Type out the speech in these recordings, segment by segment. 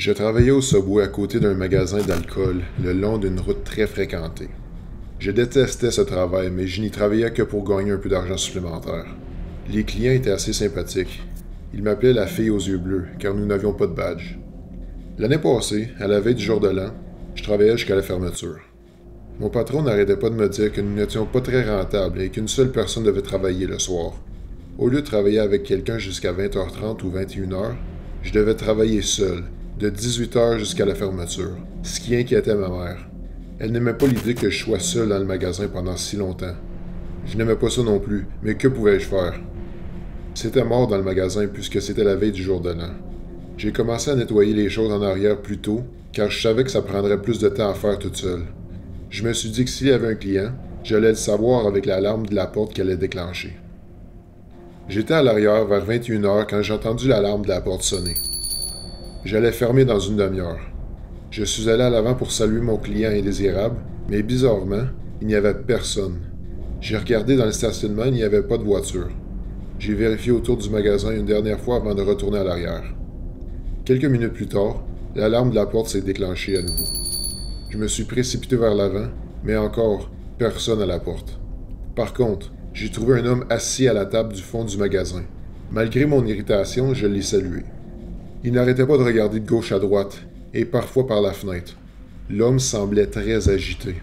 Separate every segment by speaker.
Speaker 1: Je travaillais au Subway à côté d'un magasin d'alcool, le long d'une route très fréquentée. Je détestais ce travail, mais je n'y travaillais que pour gagner un peu d'argent supplémentaire. Les clients étaient assez sympathiques. Ils m'appelaient la fille aux yeux bleus, car nous n'avions pas de badge. L'année passée, à la veille du jour de l'an, je travaillais jusqu'à la fermeture. Mon patron n'arrêtait pas de me dire que nous n'étions pas très rentables et qu'une seule personne devait travailler le soir. Au lieu de travailler avec quelqu'un jusqu'à 20h30 ou 21h, je devais travailler seul, de 18h jusqu'à la fermeture, ce qui inquiétait ma mère. Elle n'aimait pas l'idée que je sois seul dans le magasin pendant si longtemps. Je n'aimais pas ça non plus, mais que pouvais-je faire? C'était mort dans le magasin puisque c'était la veille du jour de l'an. J'ai commencé à nettoyer les choses en arrière plus tôt, car je savais que ça prendrait plus de temps à faire toute seule. Je me suis dit que s'il y avait un client, j'allais le savoir avec l'alarme de la porte qu'elle allait déclencher. J'étais à l'arrière vers 21h quand j'ai entendu l'alarme de la porte sonner. J'allais fermer dans une demi-heure. Je suis allé à l'avant pour saluer mon client indésirable, mais bizarrement, il n'y avait personne. J'ai regardé dans le stationnement, il n'y avait pas de voiture. J'ai vérifié autour du magasin une dernière fois avant de retourner à l'arrière. Quelques minutes plus tard, l'alarme de la porte s'est déclenchée à nouveau. Je me suis précipité vers l'avant, mais encore, personne à la porte. Par contre, j'ai trouvé un homme assis à la table du fond du magasin. Malgré mon irritation, je l'ai salué. Il n'arrêtait pas de regarder de gauche à droite, et parfois par la fenêtre. L'homme semblait très agité.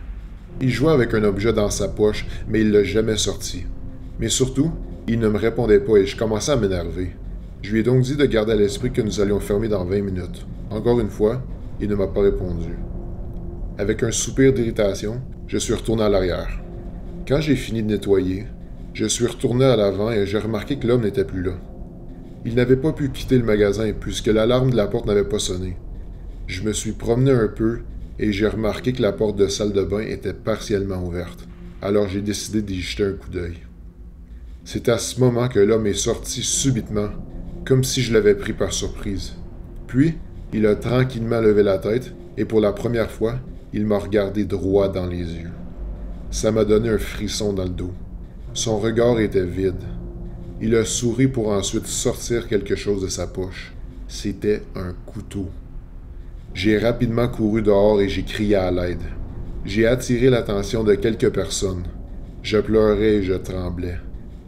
Speaker 1: Il jouait avec un objet dans sa poche, mais il l'a jamais sorti. Mais surtout, il ne me répondait pas et je commençais à m'énerver. Je lui ai donc dit de garder à l'esprit que nous allions fermer dans 20 minutes. Encore une fois, il ne m'a pas répondu. Avec un soupir d'irritation, je suis retourné à l'arrière. Quand j'ai fini de nettoyer, je suis retourné à l'avant et j'ai remarqué que l'homme n'était plus là. Il n'avait pas pu quitter le magasin puisque l'alarme de la porte n'avait pas sonné. Je me suis promené un peu et j'ai remarqué que la porte de salle de bain était partiellement ouverte. Alors j'ai décidé d'y jeter un coup d'œil. C'est à ce moment que l'homme est sorti subitement, comme si je l'avais pris par surprise. Puis, il a tranquillement levé la tête et pour la première fois, il m'a regardé droit dans les yeux. Ça m'a donné un frisson dans le dos. Son regard était vide. Il a souri pour ensuite sortir quelque chose de sa poche. C'était un couteau. J'ai rapidement couru dehors et j'ai crié à l'aide. J'ai attiré l'attention de quelques personnes. Je pleurais et je tremblais.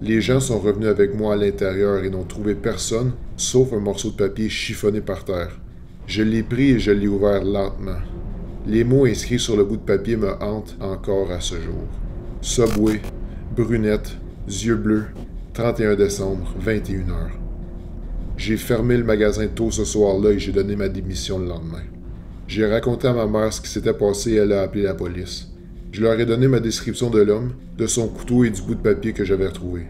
Speaker 1: Les gens sont revenus avec moi à l'intérieur et n'ont trouvé personne, sauf un morceau de papier chiffonné par terre. Je l'ai pris et je l'ai ouvert lentement. Les mots inscrits sur le bout de papier me hantent encore à ce jour. Subway, brunette, yeux bleus, 31 décembre, 21h. J'ai fermé le magasin tôt ce soir-là et j'ai donné ma démission le lendemain. J'ai raconté à ma mère ce qui s'était passé et elle a appelé la police. Je leur ai donné ma description de l'homme, de son couteau et du bout de papier que j'avais retrouvé.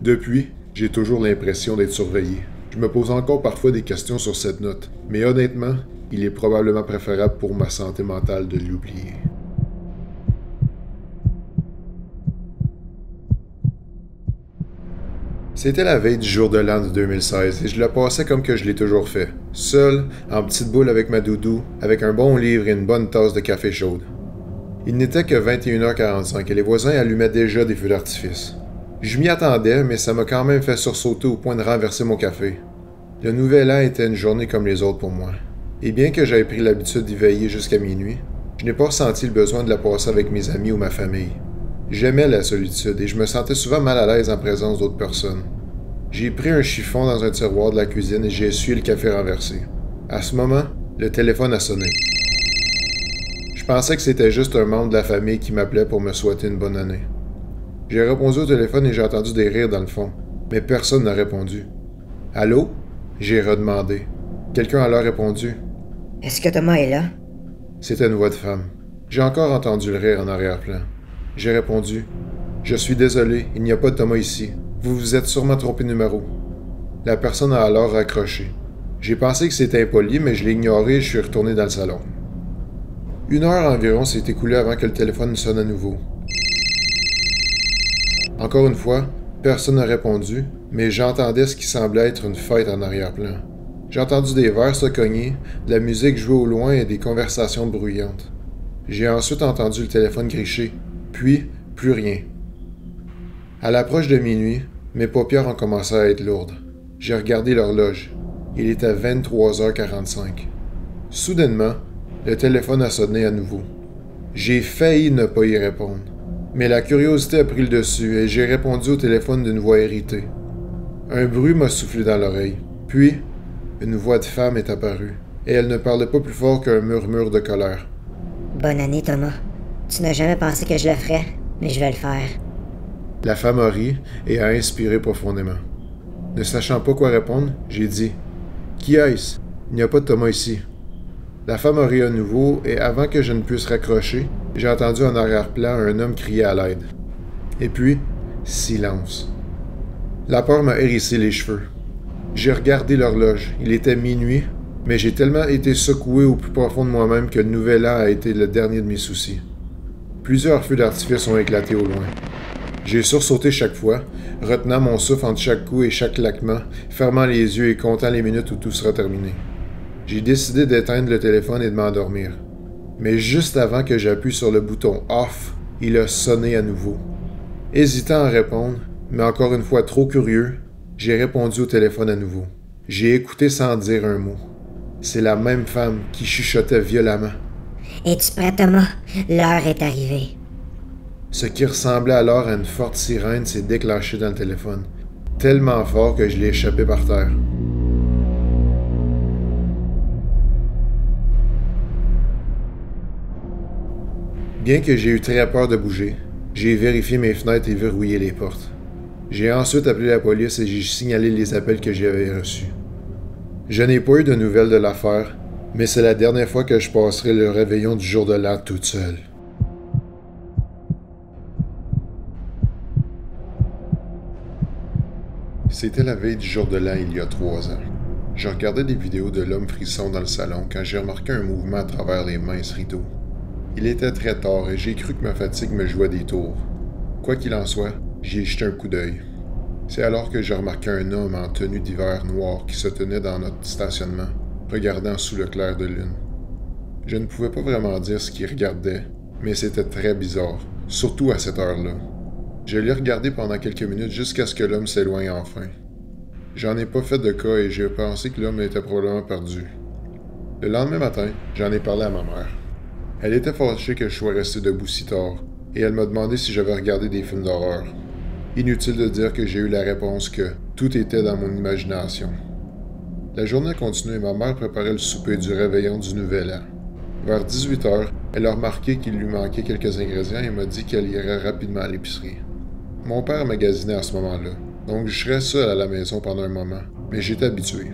Speaker 1: Depuis, j'ai toujours l'impression d'être surveillé. Je me pose encore parfois des questions sur cette note, mais honnêtement, il est probablement préférable pour ma santé mentale de l'oublier. C'était la veille du jour de l'an de 2016 et je le passais comme que je l'ai toujours fait. Seul, en petite boule avec ma doudou, avec un bon livre et une bonne tasse de café chaude. Il n'était que 21h45 et les voisins allumaient déjà des feux d'artifice. Je m'y attendais, mais ça m'a quand même fait sursauter au point de renverser mon café. Le nouvel an était une journée comme les autres pour moi. Et bien que j'aie pris l'habitude d'y veiller jusqu'à minuit, je n'ai pas ressenti le besoin de la passer avec mes amis ou ma famille. J'aimais la solitude et je me sentais souvent mal à l'aise en présence d'autres personnes. J'ai pris un chiffon dans un tiroir de la cuisine et j'ai essuyé le café renversé. À ce moment, le téléphone a sonné. Je pensais que c'était juste un membre de la famille qui m'appelait pour me souhaiter une bonne année. J'ai répondu au téléphone et j'ai entendu des rires dans le fond, mais personne n'a répondu. « Allô? » J'ai redemandé. Quelqu'un a alors répondu.
Speaker 2: « Est-ce que Thomas est là? »
Speaker 1: C'était une voix de femme. J'ai encore entendu le rire en arrière-plan. J'ai répondu. « Je suis désolé, il n'y a pas de Thomas ici. Vous vous êtes sûrement trompé de numéro. » La personne a alors raccroché. J'ai pensé que c'était impoli, mais je l'ai ignoré et je suis retourné dans le salon. 1 heure environ s'est écoulée avant que le téléphone sonne à nouveau. Encore une fois, personne n'a répondu, mais j'entendais ce qui semblait être une fête en arrière-plan. J'ai entendu des verres se cogner, de la musique jouer au loin et des conversations bruyantes. J'ai ensuite entendu le téléphone gricher, puis plus rien. À l'approche de minuit, mes paupières ont commencé à être lourdes. J'ai regardé l'horloge. Il était 23h45. Soudainement, le téléphone a sonné à nouveau. J'ai failli ne pas y répondre. Mais la curiosité a pris le dessus et j'ai répondu au téléphone d'une voix irritée. Un bruit m'a soufflé dans l'oreille. Puis, une voix de femme est apparue. Et elle ne parlait pas plus fort qu'un murmure de colère.
Speaker 2: Bonne année, Thomas. Tu n'as jamais pensé que je le ferais, mais je vais le faire.
Speaker 1: La femme a ri et a inspiré profondément. Ne sachant pas quoi répondre, j'ai dit « Qui est-ce? Il n'y a pas de Thomas ici. » La femme a ri à nouveau et avant que je ne puisse raccrocher, j'ai entendu en arrière-plan un homme crier à l'aide. Et puis, silence. La peur m'a hérissé les cheveux. J'ai regardé l'horloge. Il était minuit, mais j'ai tellement été secoué au plus profond de moi-même que le nouvel an a été le dernier de mes soucis. Plusieurs feux d'artifice ont éclaté au loin. J'ai sursauté chaque fois, retenant mon souffle entre chaque coup et chaque claquement, fermant les yeux et comptant les minutes où tout sera terminé. J'ai décidé d'éteindre le téléphone et de m'endormir. Mais juste avant que j'appuie sur le bouton « Off », il a sonné à nouveau. Hésitant à répondre, mais encore une fois trop curieux, j'ai répondu au téléphone à nouveau. J'ai écouté sans dire un mot. C'est la même femme qui chuchotait violemment.
Speaker 2: « Es-tu prêt, Thomas? L'heure est arrivée. »
Speaker 1: Ce qui ressemblait alors à une forte sirène s'est déclenché dans le téléphone, tellement fort que je l'ai échappé par terre. Bien que j'ai eu très peur de bouger, j'ai vérifié mes fenêtres et verrouillé les portes. J'ai ensuite appelé la police et j'ai signalé les appels que j'avais reçus. Je n'ai pas eu de nouvelles de l'affaire, mais c'est la dernière fois que je passerai le réveillon du jour de l'an toute seule. C'était la veille du jour de l'an il y a 3 ans. Je regardais des vidéos de l'homme frisson dans le salon quand j'ai remarqué un mouvement à travers les minces rideaux. Il était très tard et j'ai cru que ma fatigue me jouait des tours. Quoi qu'il en soit, j'y ai jeté un coup d'œil. C'est alors que j'ai remarqué un homme en tenue d'hiver noire qui se tenait dans notre stationnement, regardant sous le clair de lune. Je ne pouvais pas vraiment dire ce qu'il regardait, mais c'était très bizarre, surtout à cette heure-là. Je l'ai regardé pendant quelques minutes jusqu'à ce que l'homme s'éloigne enfin. J'en ai pas fait de cas et j'ai pensé que l'homme était probablement perdu. Le lendemain matin, j'en ai parlé à ma mère. Elle était fâchée que je sois resté debout si tard, et elle m'a demandé si j'avais regardé des films d'horreur. Inutile de dire que j'ai eu la réponse que tout était dans mon imagination. La journée a continué et ma mère préparait le souper du réveillon du Nouvel An. Vers 18h, elle a remarqué qu'il lui manquait quelques ingrédients et m'a dit qu'elle irait rapidement à l'épicerie. Mon père magasinait à ce moment-là, donc je serais seul à la maison pendant un moment, mais j'étais habitué.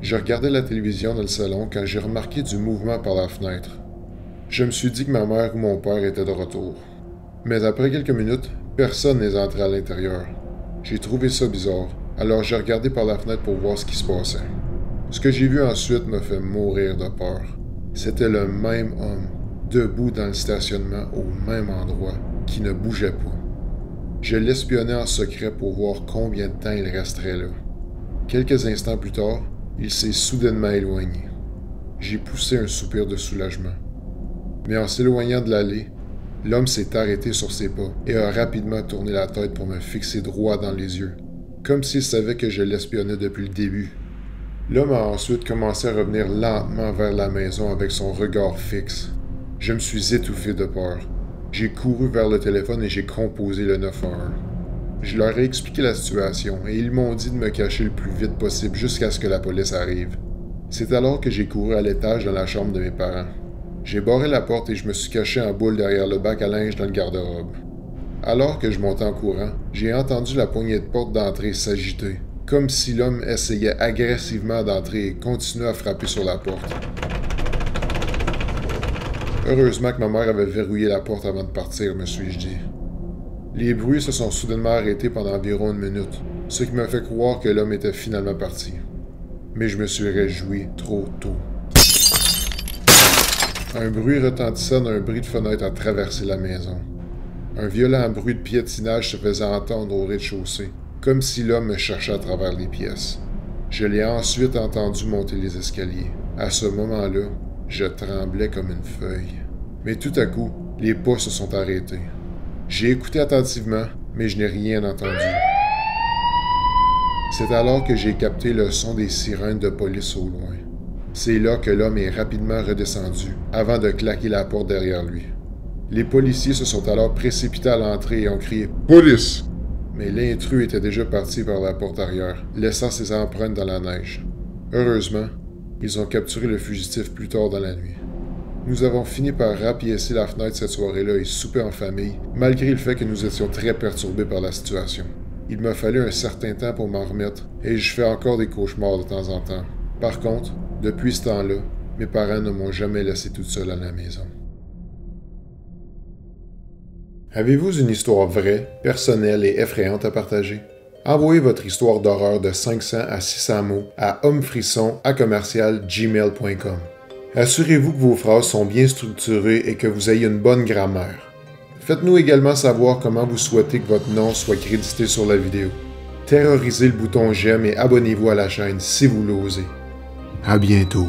Speaker 1: Je regardais la télévision dans le salon quand j'ai remarqué du mouvement par la fenêtre. Je me suis dit que ma mère ou mon père étaient de retour. Mais après quelques minutes, personne n'est entré à l'intérieur. J'ai trouvé ça bizarre, alors j'ai regardé par la fenêtre pour voir ce qui se passait. Ce que j'ai vu ensuite me fait mourir de peur. C'était le même homme, debout dans le stationnement au même endroit, qui ne bougeait pas. Je l'espionnais en secret pour voir combien de temps il resterait là. Quelques instants plus tard, il s'est soudainement éloigné. J'ai poussé un soupir de soulagement. Mais en s'éloignant de l'allée, l'homme s'est arrêté sur ses pas et a rapidement tourné la tête pour me fixer droit dans les yeux, comme s'il savait que je l'espionnais depuis le début. L'homme a ensuite commencé à revenir lentement vers la maison avec son regard fixe. Je me suis étouffé de peur. J'ai couru vers le téléphone et j'ai composé le 911. Je leur ai expliqué la situation et ils m'ont dit de me cacher le plus vite possible jusqu'à ce que la police arrive. C'est alors que j'ai couru à l'étage dans la chambre de mes parents. J'ai barré la porte et je me suis caché en boule derrière le bac à linge dans le garde-robe. Alors que je montais en courant, j'ai entendu la poignée de porte d'entrée s'agiter, comme si l'homme essayait agressivement d'entrer et continuait à frapper sur la porte. Heureusement que ma mère avait verrouillé la porte avant de partir, me suis-je dit. Les bruits se sont soudainement arrêtés pendant environ 1 minute, ce qui m'a fait croire que l'homme était finalement parti. Mais je me suis réjoui trop tôt. Un bruit retentissant d'un bris de fenêtre a traversé la maison. Un violent bruit de piétinage se faisait entendre au rez-de-chaussée, comme si l'homme me cherchait à travers les pièces. Je l'ai ensuite entendu monter les escaliers. À ce moment-là, je tremblais comme une feuille. Mais tout à coup, les pas se sont arrêtés. J'ai écouté attentivement, mais je n'ai rien entendu. C'est alors que j'ai capté le son des sirènes de police au loin. C'est là que l'homme est rapidement redescendu, avant de claquer la porte derrière lui. Les policiers se sont alors précipités à l'entrée et ont crié « Police !» Mais l'intrus était déjà parti par la porte arrière, laissant ses empreintes dans la neige. Heureusement, ils ont capturé le fugitif plus tard dans la nuit. Nous avons fini par rapiécer la fenêtre cette soirée-là et souper en famille, malgré le fait que nous étions très perturbés par la situation. Il m'a fallu un certain temps pour m'en remettre, et je fais encore des cauchemars de temps en temps. Par contre, depuis ce temps-là, mes parents ne m'ont jamais laissé toute seule à la maison. Avez-vous une histoire vraie, personnelle et effrayante à partager? Envoyez votre histoire d'horreur de 500 à 600 mots à hommefrisson@gmail.com. Assurez-vous que vos phrases sont bien structurées et que vous ayez une bonne grammaire. Faites-nous également savoir comment vous souhaitez que votre nom soit crédité sur la vidéo. Terrorisez le bouton j'aime et abonnez-vous à la chaîne si vous l'osez. À bientôt.